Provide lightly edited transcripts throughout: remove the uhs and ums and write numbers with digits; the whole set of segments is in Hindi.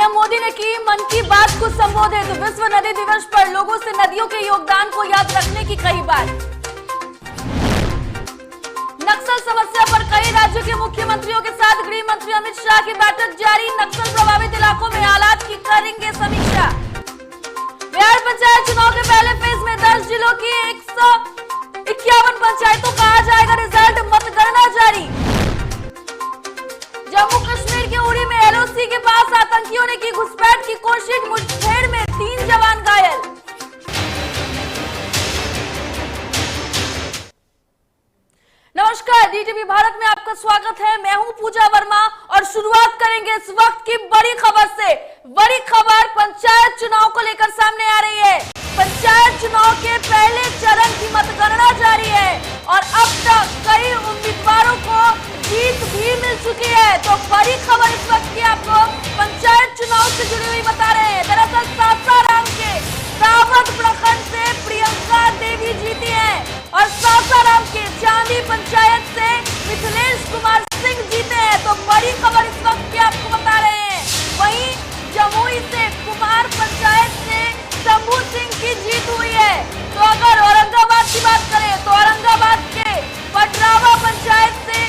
पीएम मोदी ने की मन की बात को संबोधित। विश्व नदी दिवस पर लोगों से नदियों के योगदान को याद रखने की कही बात। नक्सल समस्या पर कई राज्यों के मुख्यमंत्रियों के साथ गृह मंत्री अमित शाह की बैठक जारी। नक्सल प्रभावित इलाकों में हालात की करेंगे समीक्षा। बिहार पंचायत चुनाव के पहले फेज में 10 जिलों की 151 पंचायतों का आ जाएगा रिजल्ट। मतगणना जारी। जम्मू कश्मीर के उड़ी में एलओसी के पास आतंकियों ने की घुसपैठ की कोशिश। मुठभेड़ में 3 जवान घायल। नमस्कार, डीटीवी भारत में आपका स्वागत है। मैं हूं पूजा वर्मा और शुरुआत करेंगे इस वक्त की बड़ी खबर से। बड़ी खबर पंचायत चुनाव को लेकर सामने आ रही है। पंचायत चुनाव के पहले चरण की मतगणना जारी है और अब तक कई उम्मीदवारों को जीत भी मिल चुकी है। तो बड़ी खबर इस वक्त की आपको पंचायत चुनाव से जुड़ी हुई बता रहे हैं। दरअसल सासाराम के दावत प्रखंड से प्रियंका देवी जीती है और सासाराम के चांदी पंचायत से मिथिलेश कुमार सिंह जीते हैं। तो बड़ी खबर इस वक्त की आपको बता रहे हैं। वहीं जमुई से कुमार पंचायत से शंभू सिंह की जीत हुई है। तो अगर औरंगाबाद की बात करें तो औरंगाबाद के पटरावा पंचायत से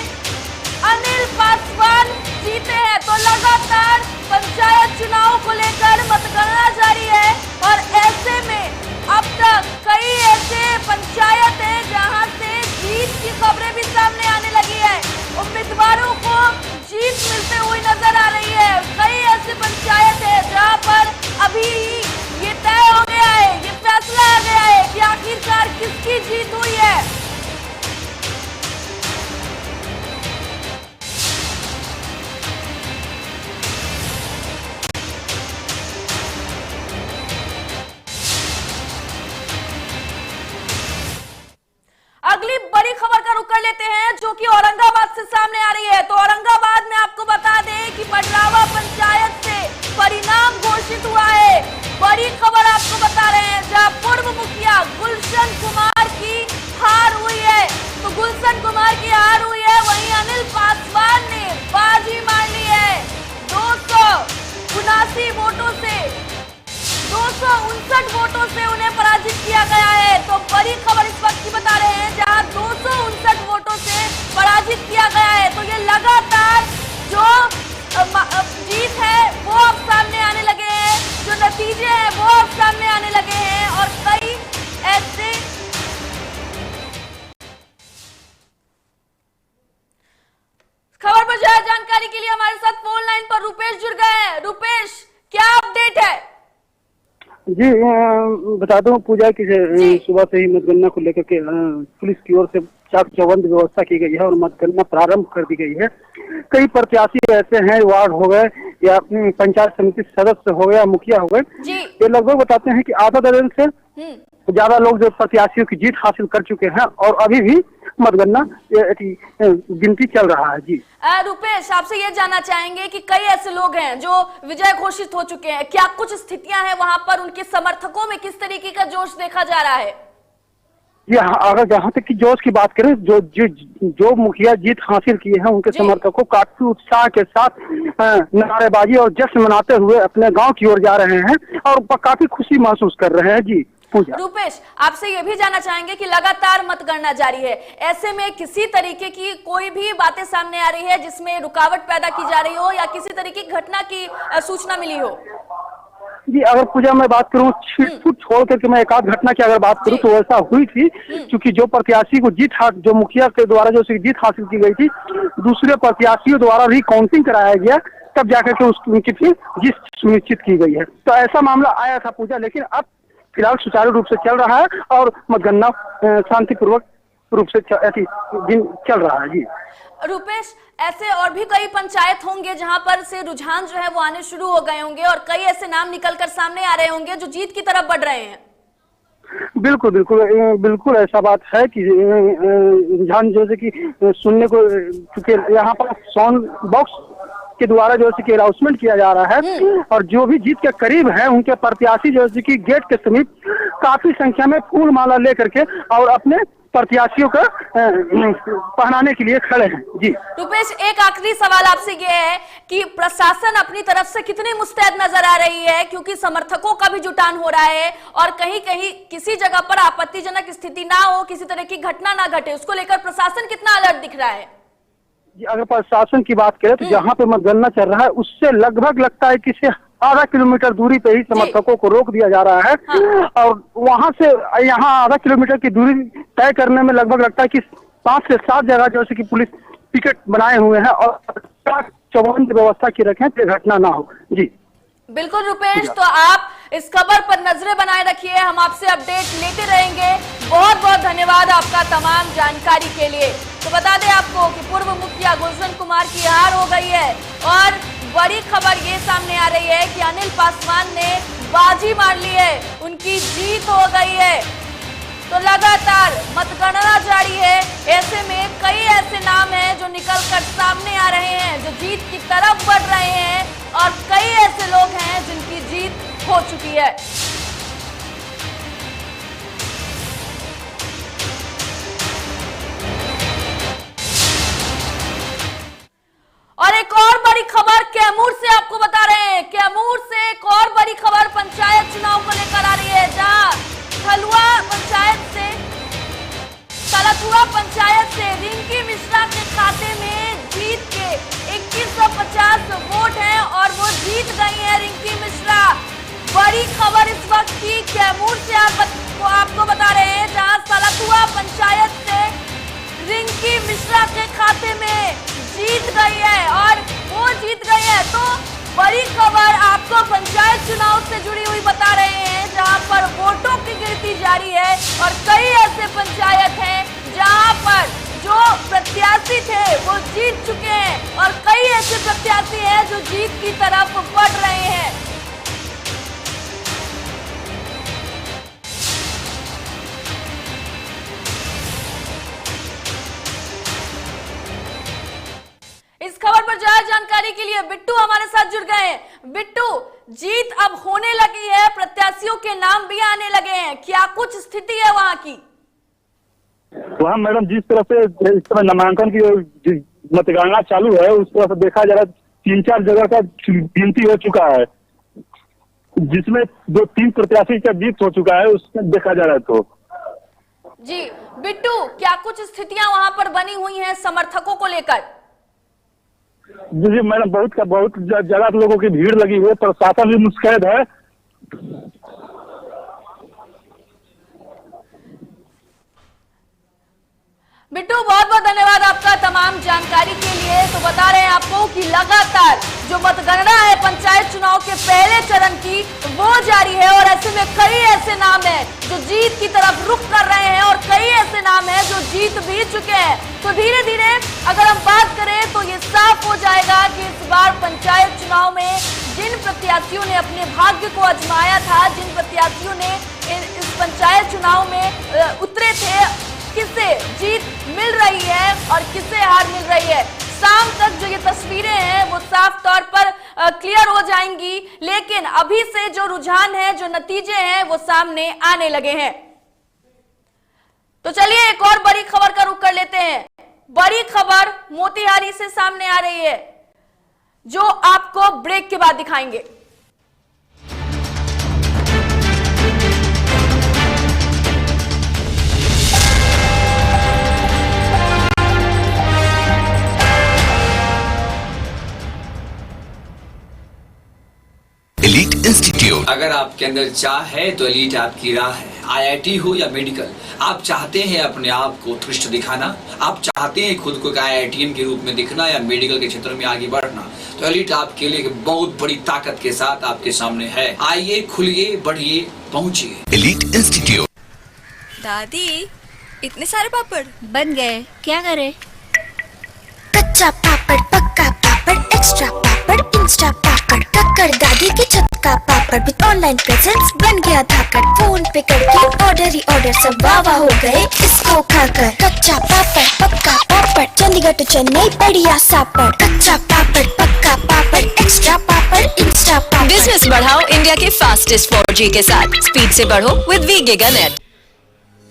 अनिल पासवान जीते हैं। तो लगातार पंचायत चुनाव को लेकर मतगणना जारी है और ऐसे में अब तक कई ऐसे पंचायत हैं जहां से जीत की खबरें भी सामने आने लगी है। उम्मीदवारों को जीत मिलते हुई नजर आ रही है। कई ऐसे पंचायत है जहां पर अभी ये तय हो गया है, ये फैसला आ गया है कि आखिरकार किसकी जीत हुई है। अगली बड़ी खबर का रुख कर लेते हैं जो कि औरंगाबाद से सामने आ रही है। तो औरंगाबाद में आपको बता दें कि पटरावा पंचायत से परिणाम घोषित हुआ है। बड़ी खबर आपको बता रहे हैं जहां पूर्व मुखिया गुलशन कुमार की हार हुई है। तो गुलशन कुमार की हार हुई है। वहीं अनिल पासवान ने बाजी मार ली है। 279 वोटों से 259 वोटों से उन्हें पराजित किया गया है। तो बड़ी खबर इस वक्त की बता रहे हैं जहां 259 वोटों से पराजित किया गया है। तो ये लगातार जो जीत है वो अब सामने आने लगे हैं, जो नतीजे हैं वो अब सामने आने लगे हैं और कई ऐसे खबर पर ज्यादा जानकारी के लिए हमारे साथ फोन लाइन पर रुपेश जुड़ गए हैं। रुपेश, क्या अपडेट है? जी बता दूं पूजा की सुबह से ही मतगणना को लेकर के पुलिस की ओर से चाक चौबंद व्यवस्था की गई है और मतगणना प्रारंभ कर दी गई है। कई प्रत्याशी ऐसे हैं, वार्ड हो गए या पंचायत समिति सदस्य हो गए या मुखिया हो गए, ये लगभग बताते हैं कि आधा दर्जन से ज्यादा लोग जो प्रत्याशियों की जीत हासिल कर चुके हैं और अभी भी मतगणना गिनती चल रहा है। जी रुपेश, आपसे ये जानना चाहेंगे कि कई ऐसे लोग हैं जो विजय घोषित हो चुके हैं, क्या कुछ स्थितियां हैं वहां पर उनके समर्थकों में किस तरीके का जोश देखा जा रहा है? अगर जहाँ तक की जोश की बात करें, जो मुखिया जीत हासिल किए हैं उनके समर्थकों काफी उत्साह के साथ नारेबाजी और जश्न मनाते हुए अपने गांव की ओर जा रहे हैं और काफी खुशी महसूस कर रहे हैं। जी रुपेश, आपसे ये भी जानना चाहेंगे कि लगातार मतगणना जारी है, ऐसे में किसी तरीके की कोई भी बातें सामने आ रही है जिसमें रुकावट पैदा की जा रही हो या किसी तरीके की घटना की सूचना मिली हो? जी अगर पूजा मैं बात करूं, छिटपुट छोड़ करके मैं एक आध घटना की अगर बात करूं तो ऐसा हुई थी क्योंकि जो प्रत्याशी को जो मुखिया के द्वारा जो जीत हासिल की गई थी, दूसरे प्रत्याशियों द्वारा रिकाउंटिंग कराया गया, तब जाकर के उनकी जीत सुनिश्चित की गई है। तो ऐसा मामला आया था पूजा, लेकिन अब फिलहाल सुचारू रूप से चल रहा है और मतगणना शांतिपूर्वक रूप से चल रहा है। जी रुपेश, ऐसे और भी कई पंचायत होंगे जहां पर से रुझान जो है वो आने शुरू हो गए होंगे और कई ऐसे नाम निकलकर सामने आ रहे होंगे जो जीत की तरफ बढ़ रहे हैं। बिल्कुल बिल्कुल बिल्कुल ऐसा बात है कि रुझान जैसे कि सुनने को, क्योंकि यहाँ पर साउंड बॉक्स के द्वारा जो है कि अनाउंसमेंट किया जा रहा है और जो भी जीत के करीब है उनके प्रत्याशी जो है कि गेट के समीप काफी संख्या में फूल माला लेकर के और अपने प्रत्याशियों को पहनाने के लिए खड़े हैं। जी रुपेश, एक आखिरी सवाल आपसे ये है कि प्रशासन अपनी तरफ से कितनी मुस्तैद नजर आ रही है, क्योंकि समर्थकों का भी जुटान हो रहा है और कहीं कहीं किसी जगह पर आपत्तिजनक स्थिति ना हो, किसी तरह की घटना ना घटे, उसको लेकर प्रशासन कितना अलर्ट दिख रहा है? अगर प्रशासन की बात करें तो जहाँ पे मतगणना चल रहा है उससे लगभग लगता है कि आधा किलोमीटर दूरी पे ही समर्थकों को रोक दिया जा रहा है। हाँ। और वहां से यहाँ आधा किलोमीटर की दूरी तय करने में लगभग लगता है कि 5 से 7 जगह जैसे कि पुलिस पिकेट बनाए हुए हैं और चौबंद व्यवस्था की रखें कि घटना ना हो। जी बिल्कुल रुपेश, तो आप इस खबर पर नजरें बनाए रखिए, हम आपसे अपडेट लेते रहेंगे। बहुत बहुत धन्यवाद आपका तमाम जानकारी के लिए। तो बता दें आपको कि पूर्व मुखिया गुलशन कुमार की हार हो गई है और बड़ी खबर ये सामने आ रही है कि अनिल पासवान ने बाजी मार ली है, उनकी जीत हो गई है। तो लगातार मतगणना जारी है, ऐसे में कई ऐसे नाम हैं जो निकलकर सामने आ रहे हैं, जो जीत की तरफ बढ़ रहे हैं और कई ऐसे लोग हैं जिनकी जीत हो चुकी है। और एक और बड़ी खबर कैमूर से आपको बता रहे हैं। कैमूर से एक और बड़ी खबर पंचायत चुनाव को लेकर आ रही है, जहां थलुआ पंचायत से तलथुआ पंचायत से रिंकी मिश्रा के खाते में जीत के 2150 वोट हैं और वो जीत गई है रिंकी मिश्रा। बड़ी खबर इस वक्त की कैमूर से आपको बता रहे हैं, जहां तलथुआ पंचायत से रिंकी मिश्रा के खाते में जीत गई है और वो जीत गई है। तो बड़ी खबर आपको पंचायत चुनाव से जुड़ी हुई बता रहे हैं, जहां पर वोटों की गिनती जारी है और कई ऐसे पंचायत हैं जहां पर जो प्रत्याशी थे वो जीत चुके हैं और कई ऐसे प्रत्याशी हैं जो जीत की तरफ बढ़ रहे हैं। इस खबर पर ज्यादा जानकारी के लिए बिट्टू हमारे साथ जुड़ गए हैं। बिट्टू, जीत अब होने लगी है, प्रत्याशियों के नाम भी आने लगे हैं, क्या कुछ स्थिति है वहां की? वहाँ मैडम जिस तरह से इस समय नामांकन की मतगणना चालू है उस तरह से देखा जा रहा है 3-4 जगह का गिनती हो चुका है, जिसमें 2-3 प्रत्याशी का जीत हो चुका है, उसमें देखा जा रहा है। तो जी बिट्टू, क्या कुछ स्थितियां वहां पर बनी हुई हैं समर्थकों को लेकर? जी मैडम, बहुत ज्यादा लोगों की भीड़ लगी हुई है, प्रशासन भी मुस्तैद है। बिट्टू, बहुत बहुत धन्यवाद आपका तमाम जानकारी के लिए। तो बता रहे हैं आपको कि लगातार जो मतगणना है पंचायत चुनाव के पहले चरण की वो जारी है और ऐसे में कई ऐसे नाम हैं जो जीत की तरफ रुख कर रहे हैं और कई ऐसे नाम हैं जो जीत भी चुके हैं। तो धीरे धीरे अगर हम बात करें तो ये साफ हो जाएगा कि इस बार पंचायत चुनाव में जिन प्रत्याशियों ने अपने भाग्य को आजमाया था, जिन प्रत्याशियों ने इस पंचायत चुनाव में उतरे थे, किसे जीत मिल रही है और किसे हार मिल रही है, शाम तक जो ये तस्वीरें हैं वो साफ तौर पर क्लियर हो जाएंगी। लेकिन अभी से जो रुझान है, जो नतीजे हैं वो सामने आने लगे हैं। तो चलिए एक और बड़ी खबर का रुख कर लेते हैं। बड़ी खबर मोतिहारी से सामने आ रही है, जो आपको ब्रेक के बाद दिखाएंगे। Elite institute. अगर आपके अंदर चाह है तो एलीट आपकी राह है। IIT हो या मेडिकल, आप चाहते हैं अपने आप को उत्कृष्ट दिखाना, आप चाहते हैं खुद को IITian के रूप में दिखना या मेडिकल के क्षेत्र में आगे बढ़ना, तो एलीट आपके लिए एक बहुत बड़ी ताकत के साथ आपके सामने है। आइए, खुलिए, बढ़िए, पहुंचिए। Elite institute. दादी, इतने सारे पापड़ बन गए, क्या करे? कच्चा पापड़, पक्का पापड़, एक्स्ट्रा पापड़, इंस्टा पापड़, कक्कर दादी की छत का पापड़ विद ऑनलाइन प्रेजेंस बन गया धाकड़। फोन पे करके ऑर्डर ही ऑर्डर, सब वाह हो गए इसको खाकर। कच्चा पापड़, पक्का पापड़, चंडीगढ़ टू चेन्नई बढ़िया सापड़। कच्चा पापड़, पक्का पापड़, एक्स्ट्रा पापड़, इंस्टा पापड़। बिजनेस बढ़ाओ इंडिया के फास्टेस्ट 4G के साथ। स्पीड से बढ़ो विद वी गीगा नेट।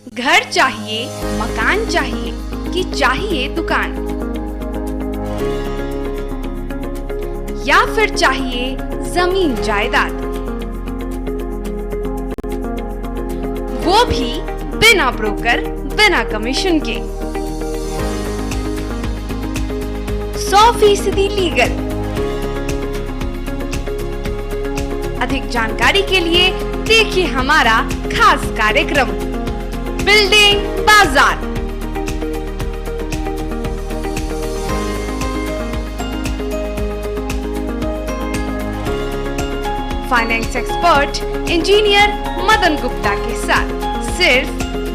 घर चाहिए, मकान चाहिए कि चाहिए दुकान, या फिर चाहिए जमीन जायदाद, वो भी बिना ब्रोकर, बिना कमीशन के, 100% लीगल। अधिक जानकारी के लिए देखिए हमारा खास कार्यक्रम बिल्डिंग बाजार। Finance expert engineer Madan Gupta के साथ सिर्फ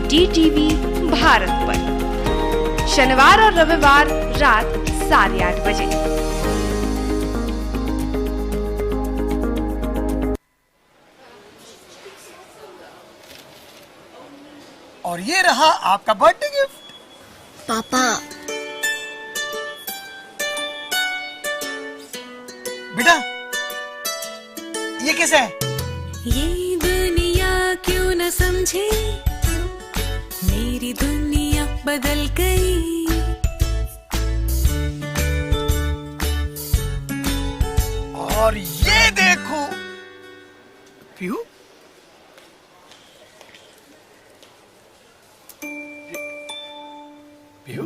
DTV भारत पर, शनिवार और रविवार रात 8:30 बजे। और ये रहा आपका बर्थडे गिफ्ट। पापा, बेटा ये कैसा है? ये दुनिया क्यों न समझे, मेरी दुनिया बदल गई। और ये देखो पीहू, पीहू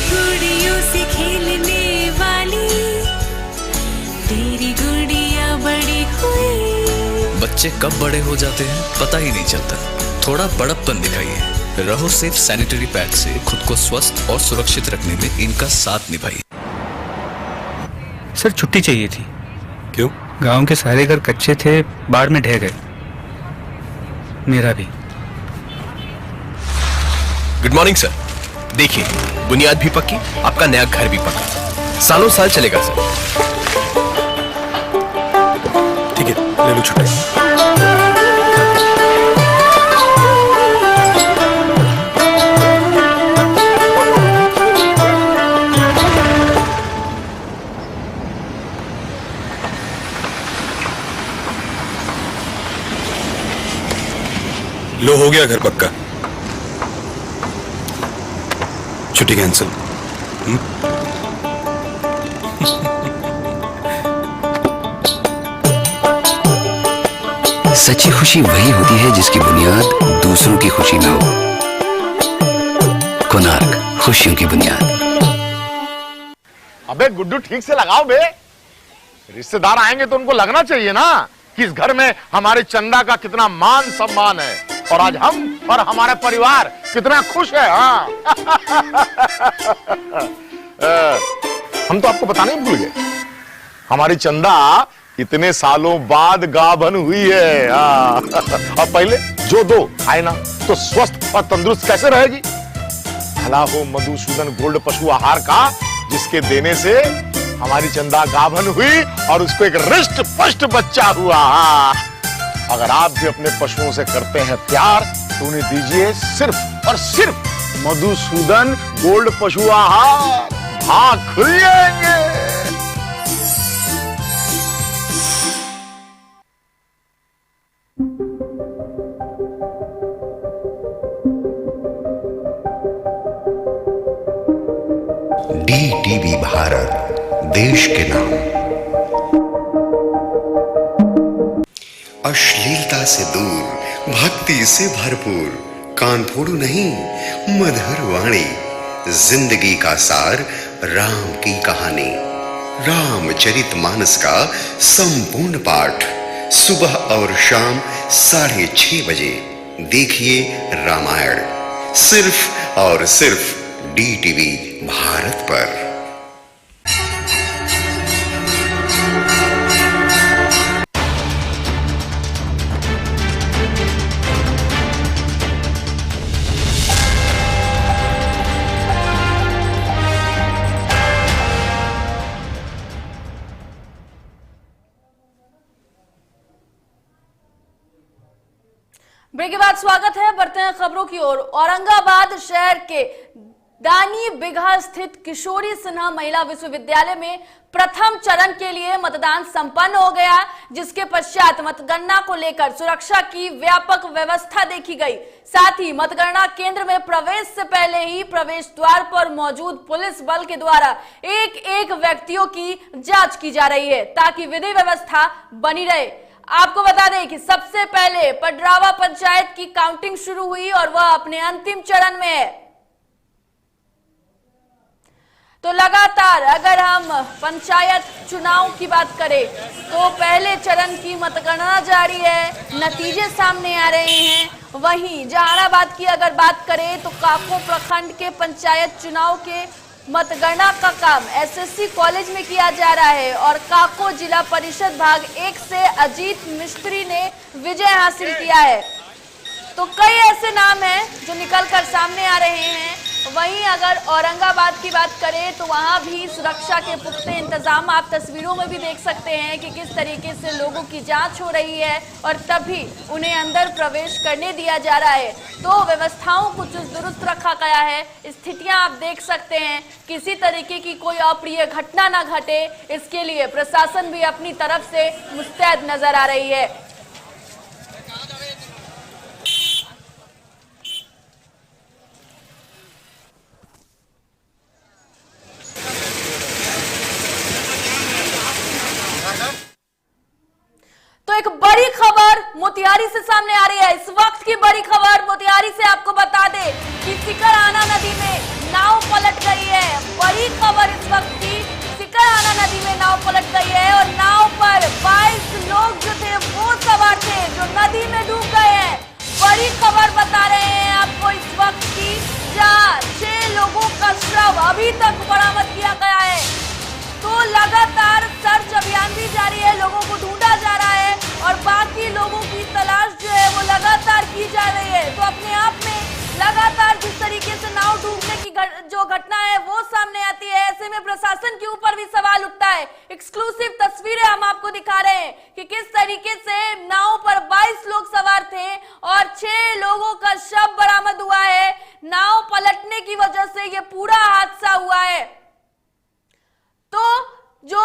गुड़ियों से खेलने वाली तेरी गुड़िया बड़ी हुई। बच्चे कब बड़े हो जाते हैं पता ही नहीं चलता। थोड़ा बड़प्पन दिखाइए। रहो सेफ सैनिटरी पैड से खुद को स्वस्थ और सुरक्षित रखने में इनका साथ निभाइए। सर छुट्टी चाहिए थी। क्यों? गांव के सारे घर कच्चे थे, बाढ़ में ढह गए, मेरा भी। Good morning sir. देखिए बुनियाद भी पक्की, आपका नया घर भी पक्का, सालों साल चलेगा सर। ठीक है, ले लो छुट्टी। लो हो गया घर पक्का, छुट्टी कैंसिल। सच्ची खुशी वही होती है जिसकी बुनियाद दूसरों की खुशी में हो। कोणार्क, खुशियों की बुनियाद। अबे गुड्डू ठीक से लगाओ बे, रिश्तेदार आएंगे तो उनको लगना चाहिए ना कि इस घर में हमारे चंदा का कितना मान सम्मान है, और आज हम और हमारा परिवार कितना खुश है। हाँ हम तो आपको बताने ही भूल गए, हमारी चंदा इतने सालों बाद गाभन हुई है। और पहले जो दो खाए ना तो स्वस्थ और तंदुरुस्त कैसे रहेगी। भला हो मधुसूदन गोल्ड पशु आहार का, जिसके देने से हमारी चंदा गाभन हुई और उसको एक रिष्ट पुष्ट बच्चा हुआ। अगर आप भी अपने पशुओं से करते हैं प्यार तो उन्हें दीजिए सिर्फ और सिर्फ मधुसूदन गोल्ड पशु आहार, भाग खुल जाएंगे। DTV भारत, देश के नाम। अश्लीलता से दूर, भक्ति से भरपूर, कान फोड़ू नहीं मधुर वाणी, जिंदगी का सार राम की कहानी, रामचरितमानस का संपूर्ण पाठ, सुबह और शाम 6:30 बजे देखिए रामायण, सिर्फ और सिर्फ DTV भारत पर। ब्रेक के बाद स्वागत है, बढ़ते हैं खबरों की ओर। औरंगाबाद शहर के दानी बिघा स्थित किशोरी सिन्हा महिला विश्वविद्यालय में प्रथम चरण के लिए मतदान संपन्न हो गया, जिसके पश्चात मतगणना को लेकर सुरक्षा की व्यापक व्यवस्था देखी गई। साथ ही मतगणना केंद्र में प्रवेश से पहले ही प्रवेश द्वार पर मौजूद पुलिस बल के द्वारा एक एक व्यक्तियों की जांच की जा रही है, ताकि विधि व्यवस्था बनी रहे। आपको बता दें कि सबसे पहले पडरावा पंचायत की काउंटिंग शुरू हुई और वह अपने अंतिम चरण में है। तो लगातार अगर हम पंचायत चुनाव की बात करें तो पहले चरण की मतगणना जारी है, नतीजे सामने आ रहे हैं। वहीं जहानाबाद की अगर बात करें तो काको प्रखंड के पंचायत चुनाव के मतगणना का काम एसएससी कॉलेज में किया जा रहा है और काको जिला परिषद भाग 1 से अजीत मिस्त्री ने विजय हासिल किया है। तो कई ऐसे नाम हैं जो निकलकर सामने आ रहे हैं। वहीं अगर औरंगाबाद की बात करें तो वहां भी सुरक्षा के पुख्ते इंतजाम आप तस्वीरों में भी देख सकते हैं कि किस तरीके से लोगों की जांच हो रही है और तभी उन्हें अंदर प्रवेश करने दिया जा रहा है। तो व्यवस्थाओं को चुस्त दुरुस्त रखा गया है। स्थितियां आप देख सकते हैं, किसी तरीके की कोई अप्रिय घटना ना घटे, इसके लिए प्रशासन भी अपनी तरफ से मुस्तैद नजर आ रही है। तो एक बड़ी खबर मोतिहारी से सामने आ रही है। इस वक्त की बड़ी खबर मोतिहारी से आपको बता दें कि सिकराना नदी में नाव पलट गई है। बड़ी खबर इस वक्त की, सिकराना नदी में नाव पलट गई है और नाव पर 22 लोग जो थे वो सवार थे जो नदी में डूब गए हैं। बड़ी खबर बता रहे हैं आपको इस वक्त की, जहां 6 लोगों का शव अभी तक बरामद किया गया है। तो लगातार सर्च अभियान भी जारी है, लोगों को ढूंढा जा रहा है और बाकी लोगों की तलाश जो है वो लगातार की जा रही है। तो अपने आप में लगातार जिस तरीके से नाव डूबने की जो घटना है वो सामने आती है, ऐसे में प्रशासन के ऊपर भी सवाल उठता है। एक्सक्लूसिव तस्वीरें हम आपको दिखा रहे हैं कि किस तरीके से नाव पर 22 लोग सवार थे और 6 लोगों का शव बरामद हुआ है। नाव पलटने की वजह से ये पूरा हादसा हुआ है। तो जो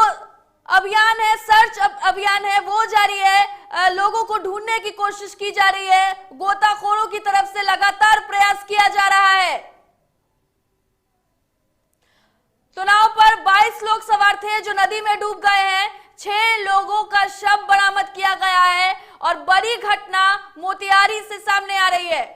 अभियान है, सर्च अभियान है, वो जारी है। लोगों को ढूंढने की कोशिश की जा रही है। गोताखोरों की तरफ से लगातार प्रयास किया जा रहा है। तो नाव पर 22 लोग सवार थे जो नदी में डूब गए हैं। 6 लोगों का शव बरामद किया गया है और बड़ी घटना मोतिहारी से सामने आ रही है।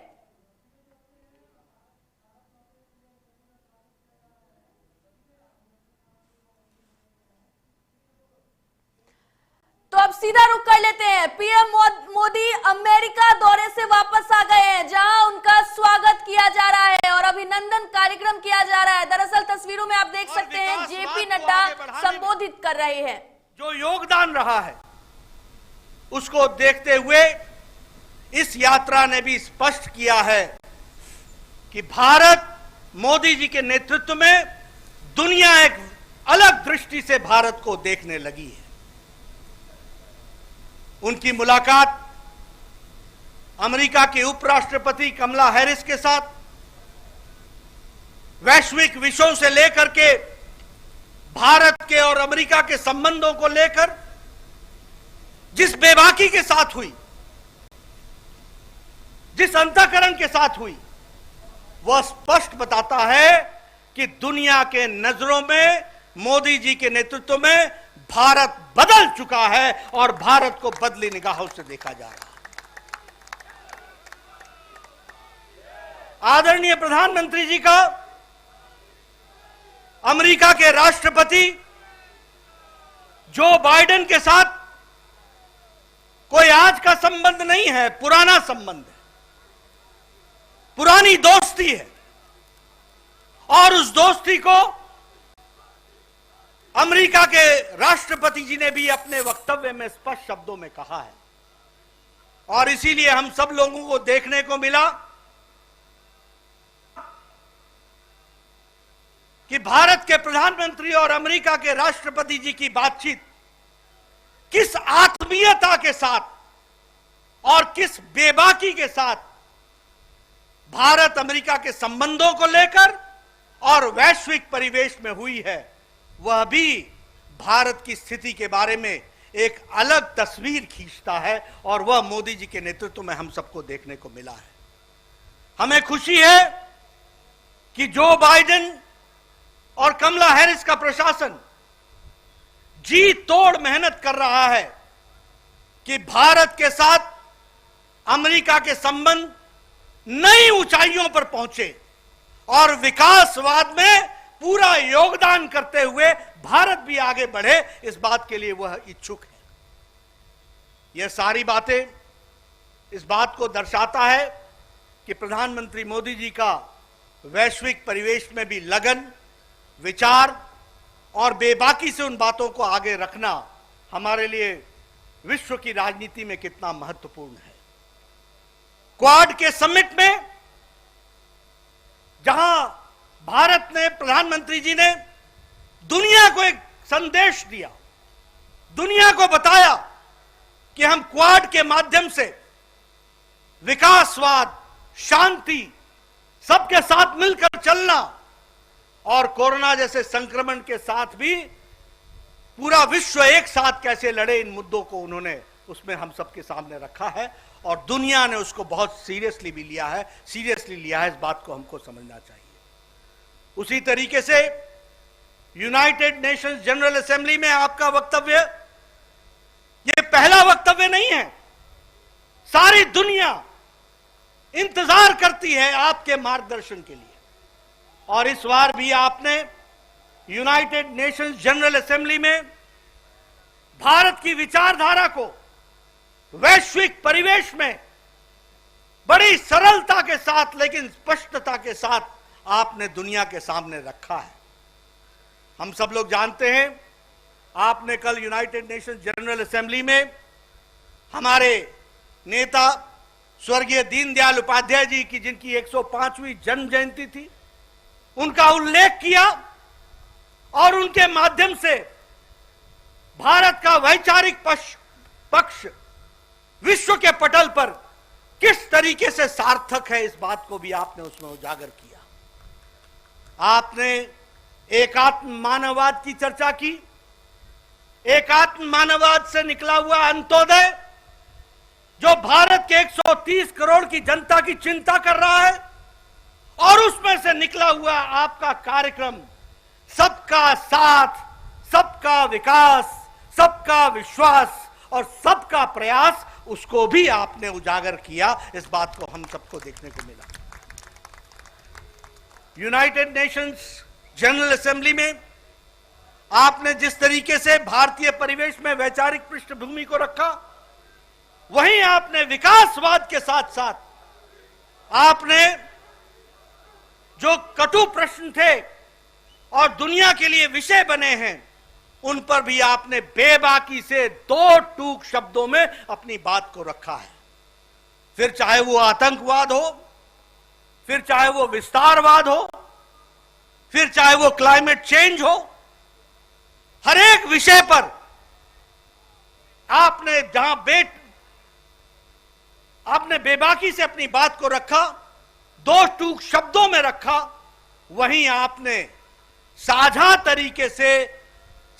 तो अब सीधा रुक कर लेते हैं। पीएम मोदी अमेरिका दौरे से वापस आ गए हैं, जहां उनका स्वागत किया जा रहा है और अभिनंदन कार्यक्रम किया जा रहा है। दरअसल तस्वीरों में आप देख सकते हैं जेपी नड्डा संबोधित कर रहे हैं। जो योगदान रहा है उसको देखते हुए इस यात्रा ने भी स्पष्ट किया है कि भारत मोदी जी के नेतृत्व में दुनिया एक अलग दृष्टि से भारत को देखने लगी है। उनकी मुलाकात अमेरिका के उपराष्ट्रपति कमला हैरिस के साथ वैश्विक विषयों से लेकर के भारत के और अमेरिका के संबंधों को लेकर जिस बेबाकी के साथ हुई, जिस अंतःकरण के साथ हुई, वह स्पष्ट बताता है कि दुनिया के नजरों में मोदी जी के नेतृत्व में भारत बदल चुका है और भारत को बदली निगाहों से देखा जा रहा है। आदरणीय प्रधानमंत्री जी का अमेरिका के राष्ट्रपति जो बाइडेन के साथ कोई आज का संबंध नहीं है, पुराना संबंध है, पुरानी दोस्ती है और उस दोस्ती को अमेरिका के राष्ट्रपति जी ने भी अपने वक्तव्य में स्पष्ट शब्दों में कहा है और इसीलिए हम सब लोगों को देखने को मिला कि भारत के प्रधानमंत्री और अमेरिका के राष्ट्रपति जी की बातचीत किस आत्मीयता के साथ और किस बेबाकी के साथ भारत अमेरिका के संबंधों को लेकर और वैश्विक परिवेश में हुई है, वह भी भारत की स्थिति के बारे में एक अलग तस्वीर खींचता है, और वह मोदी जी के नेतृत्व में हम सबको देखने को मिला है। हमें खुशी है कि जो बाइडेन और कमला हैरिस का प्रशासन जी तोड़ मेहनत कर रहा है कि भारत के साथ अमेरिका के संबंध नई ऊंचाइयों पर पहुंचे और विकासवाद में पूरा योगदान करते हुए भारत भी आगे बढ़े, इस बात के लिए वह इच्छुक है। यह सारी बातें इस बात को दर्शाता है कि प्रधानमंत्री मोदी जी का वैश्विक परिवेश में भी लगन, विचार और बेबाकी से उन बातों को आगे रखना हमारे लिए विश्व की राजनीति में कितना महत्वपूर्ण है। क्वाड के समिट में जहां भारत ने, प्रधानमंत्री जी ने दुनिया को एक संदेश दिया, दुनिया को बताया कि हम क्वाड के माध्यम से विकासवाद, शांति, सबके साथ मिलकर चलना और कोरोना जैसे संक्रमण के साथ भी पूरा विश्व एक साथ कैसे लड़े, इन मुद्दों को उन्होंने उसमें हम सबके सामने रखा है और दुनिया ने उसको बहुत सीरियसली भी लिया है, इस बात को हमको समझना चाहिए। उसी तरीके से यूनाइटेड नेशंस जनरल असेंबली में आपका वक्तव्य ये पहला वक्तव्य नहीं है। सारी दुनिया इंतजार करती है आपके मार्गदर्शन के लिए, और इस बार भी आपने यूनाइटेड नेशंस जनरल असेंबली में भारत की विचारधारा को वैश्विक परिवेश में बड़ी सरलता के साथ लेकिन स्पष्टता के साथ आपने दुनिया के सामने रखा है। हम सब लोग जानते हैं, आपने कल यूनाइटेड नेशंस जनरल असेंबली में हमारे नेता स्वर्गीय दीनदयाल उपाध्याय जी की, जिनकी 105वीं जन्म जयंती थी, उनका उल्लेख किया और उनके माध्यम से भारत का वैचारिक पक्ष विश्व के पटल पर किस तरीके से सार्थक है, इस बात को भी आपने उसमें उजागर किया। आपने एकात्म मानववाद की चर्चा की, एकात्म मानववाद से निकला हुआ अंत्योदय जो भारत के 130 करोड़ की जनता की चिंता कर रहा है, और उसमें से निकला हुआ आपका कार्यक्रम सबका साथ, सबका विकास, सबका विश्वास और सबका प्रयास, उसको भी आपने उजागर किया। इस बात को हम सबको देखने को मिला। यूनाइटेड नेशंस जनरल असेंबली में आपने जिस तरीके से भारतीय परिवेश में वैचारिक पृष्ठभूमि को रखा, वहीं आपने विकासवाद के साथ साथ आपने जो कटु प्रश्न थे और दुनिया के लिए विषय बने हैं, उन पर भी आपने बेबाकी से दो टूक शब्दों में अपनी बात को रखा है। फिर चाहे वो आतंकवाद हो, फिर चाहे वो विस्तारवाद हो, फिर चाहे वो क्लाइमेट चेंज हो, हर एक विषय पर आपने आपने बेबाकी से अपनी बात को रखा, दो टूक शब्दों में रखा, वहीं आपने साझा तरीके से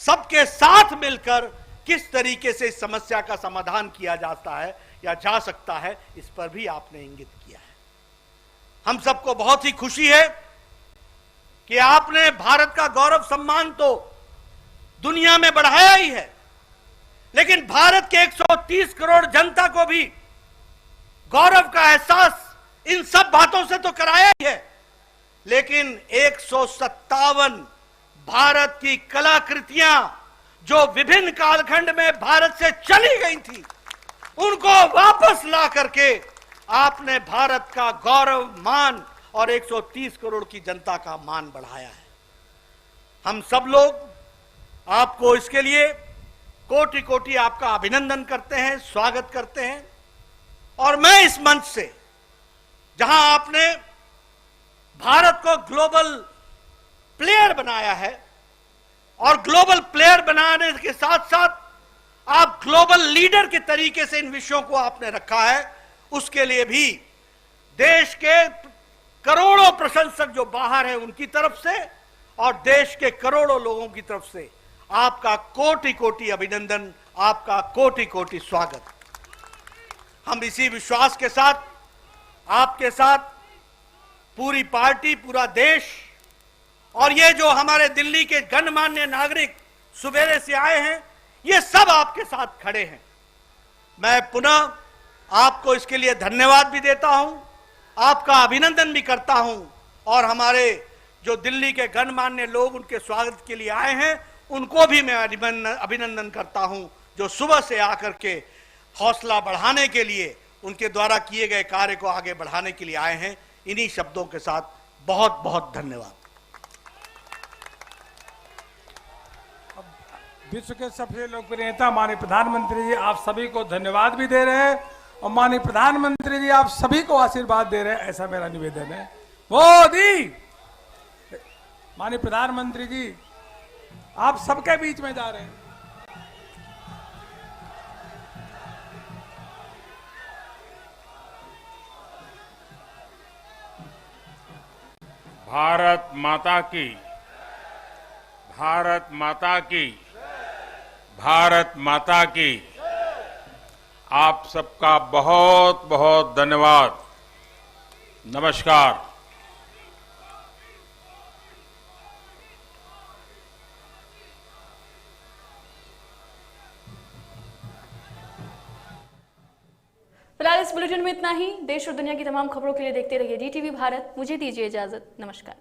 सबके साथ मिलकर किस तरीके से इस समस्या का समाधान किया जाता है या जा सकता है, इस पर भी आपने इंगित किया है। हम सबको बहुत ही खुशी है कि आपने भारत का गौरव सम्मान तो दुनिया में बढ़ाया ही है, लेकिन भारत के 130 करोड़ जनता को भी गौरव का एहसास इन सब बातों से तो कराया ही है, लेकिन 157 भारत की कलाकृतियां जो विभिन्न कालखंड में भारत से चली गई थी, उनको वापस ला करके आपने भारत का गौरव, मान और 130 करोड़ की जनता का मान बढ़ाया है। हम सब लोग आपको इसके लिए कोटि कोटि आपका अभिनंदन करते हैं, स्वागत करते हैं। और मैं इस मंच से, जहां आपने भारत को ग्लोबल प्लेयर बनाया है और ग्लोबल प्लेयर बनाने के साथ साथ आप ग्लोबल लीडर के तरीके से इन विषयों को आपने रखा है, उसके लिए भी देश के करोड़ों प्रशंसक जो बाहर हैं उनकी तरफ से और देश के करोड़ों लोगों की तरफ से आपका कोटि कोटि अभिनंदन, आपका कोटि कोटि स्वागत। हम इसी विश्वास के साथ आपके साथ पूरी पार्टी, पूरा देश और ये जो हमारे दिल्ली के गणमान्य नागरिक सुबेरे से आए हैं, ये सब आपके साथ खड़े हैं। मैं पुनः आपको इसके लिए धन्यवाद भी देता हूं, आपका अभिनंदन भी करता हूं और हमारे जो दिल्ली के गणमान्य लोग उनके स्वागत के लिए आए हैं उनको भी मैं अभिनंदन करता हूं, जो सुबह से आकर के हौसला बढ़ाने के लिए, उनके द्वारा किए गए कार्य को आगे बढ़ाने के लिए आए हैं। इन्हीं शब्दों के साथ बहुत बहुत धन्यवाद। विश्व के सबसे लोकप्रिय नेता माननीय प्रधानमंत्री जी आप सभी को धन्यवाद भी दे रहे हैं और माननीय प्रधानमंत्री जी आप सभी को आशीर्वाद दे रहे हैं, ऐसा मेरा निवेदन है। मोदी, माननीय प्रधानमंत्री जी आप सबके बीच में जा रहे हैं। भारत माता की, भारत माता की, भारत माता की। आप सबका बहुत बहुत धन्यवाद। नमस्कार। फिलहाल इस बुलेटिन में इतना ही। देश और दुनिया की तमाम खबरों के लिए देखते रहिए DTV भारत। मुझे दीजिए इजाजत। नमस्कार।